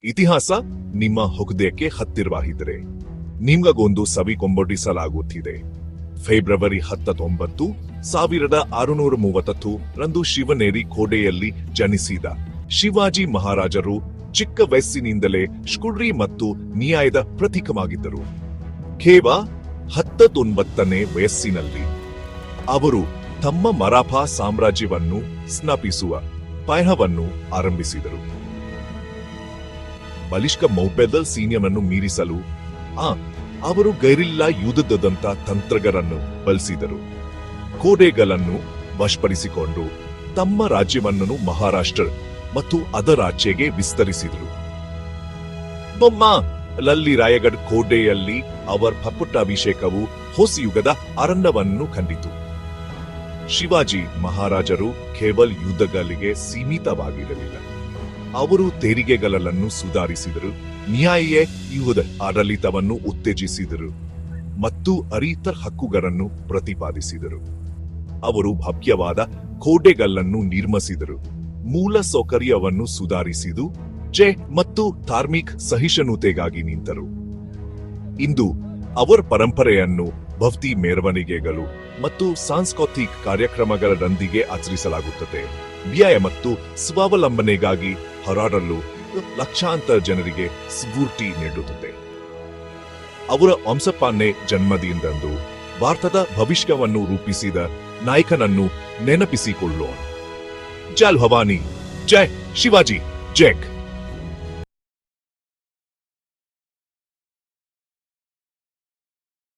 ಇತಿಹಾಸ ನಿಮ್ಮ ಹೃದಯಕ್ಕೆ ಹತ್ತಿರವಾಗಿದ್ದರೆ ನಿಮ್ಗೊಂದು ಸವಿ ಕೊಂಬೊಡಿಸಲಾಗುತ್ತಿದೆ. ಫೆಬ್ರವರಿ 19, 1630 ರಂದು ಶಿವನೇರಿ ಕೋಟೆಯಲ್ಲಿ ಜನಿಸಿದ ಶಿವಾಜಿ ಮಹಾರಾಜರು ಚಿಕ್ಕ ವಯಸ್ಸಿನಿಂದಲೇ ಶುಕ್ರಿ ಮತ್ತು ನ್ಯಾಯದ ಪ್ರತೀಕವಾಗಿದ್ದರು. ಕೇವಲ 19ನೇ ವಯಸ್ಸಿನಲ್ಲಿ ಅವರು ತಮ್ಮ ಮರಾಠಾ ಸಾಮ್ರಾಜ್ಯವನ್ನು ಸ್ಥಾಪಿಸುವ ಪಯಣವನ್ನು ಆರಂಭಿಸಿದರು. ಬಲಿಷ್ಠ ಮೌಪೆದಲ್ ಸೈನ್ಯವನ್ನು ಮೀರಿಸಲು ಅವರು ಗೈರಿಲ್ಲಾ ಯುದ್ಧದಂತ ತಂತ್ರಗಳನ್ನು ಬಳಸಿದರು. ಕೋಟೆಗಳನ್ನು ವಶಪಡಿಸಿಕೊಂಡು ತಮ್ಮ ರಾಜ್ಯವನ್ನು ಮಹಾರಾಷ್ಟ್ರ ಮತ್ತು ಅದರಾಚೆಗೆ ವಿಸ್ತರಿಸಿದರು. ಲಲ್ಲಿ ರಾಯಗಢ ಕೋಟೆಯಲ್ಲಿ ಅವರ ಪಟ್ಟಾಭಿಷೇಕವು ಹೊಸ ಯುಗದ ಆರಂಭವನ್ನು ಕಂಡಿತು. ಶಿವಾಜಿ ಮಹಾರಾಜರು ಕೇವಲ ಯುದ್ಧಗಳಿಗೆ ಸೀಮಿತವಾಗಿರಲಿಲ್ಲ. ಅವರು ತೆರಿಗೆಗಳನ್ನು ಸುಧಾರಿಸಿದರು, ನ್ಯಾಯಯುತ ಆಡಳಿತವನ್ನು ಉತ್ತೇಜಿಸಿದರು ಮತ್ತು ರೈತರ ಹಕ್ಕುಗಳನ್ನು ಪ್ರತಿಪಾದಿಸಿದರು. ಅವರು ಭವ್ಯವಾದ ಕೋಟೆಗಳನ್ನು ನಿರ್ಮಿಸಿದರು, ಮೂಲ ಸೌಕರ್ಯವನ್ನು ಸುಧಾರಿಸಿದು ಮತ್ತು ಧಾರ್ಮಿಕ ಸಹಿಷ್ಣುತೆಗಾಗಿ ನಿಂತರು. ಇಂದು ಅವರ ಪರಂಪರೆಯನ್ನು ಭಕ್ತಿ ಮೆರವಣಿಗೆಗಳು ಮತ್ತು ಸಾಂಸ್ಕೃತಿಕ ಕಾರ್ಯಕ್ರಮಗಳೊಂದಿಗೆ ಆಚರಿಸಲಾಗುತ್ತದೆ. ವ್ಯಯ ಮತ್ತು ಸ್ವಾವಲಂಬನೆಗಾಗಿ ಹೋರಾಡಲು ಲಕ್ಷಾಂತರ ಜನರಿಗೆ ಸ್ಫೂರ್ತಿ ನೀಡುತ್ತದೆ. ಅವರ 50ನೇ ಜನ್ಮದಿನದಂದು ಭಾರತದ ಭವಿಷ್ಯವನ್ನು ರೂಪಿಸಿದ ನಾಯಕನನ್ನು ನೆನಪಿಸಿಕೊಳ್ಳೋಣ. ಜೈ ಭವಾನಿ, ಜೈ ಶಿವಾಜಿ, ಜೈ.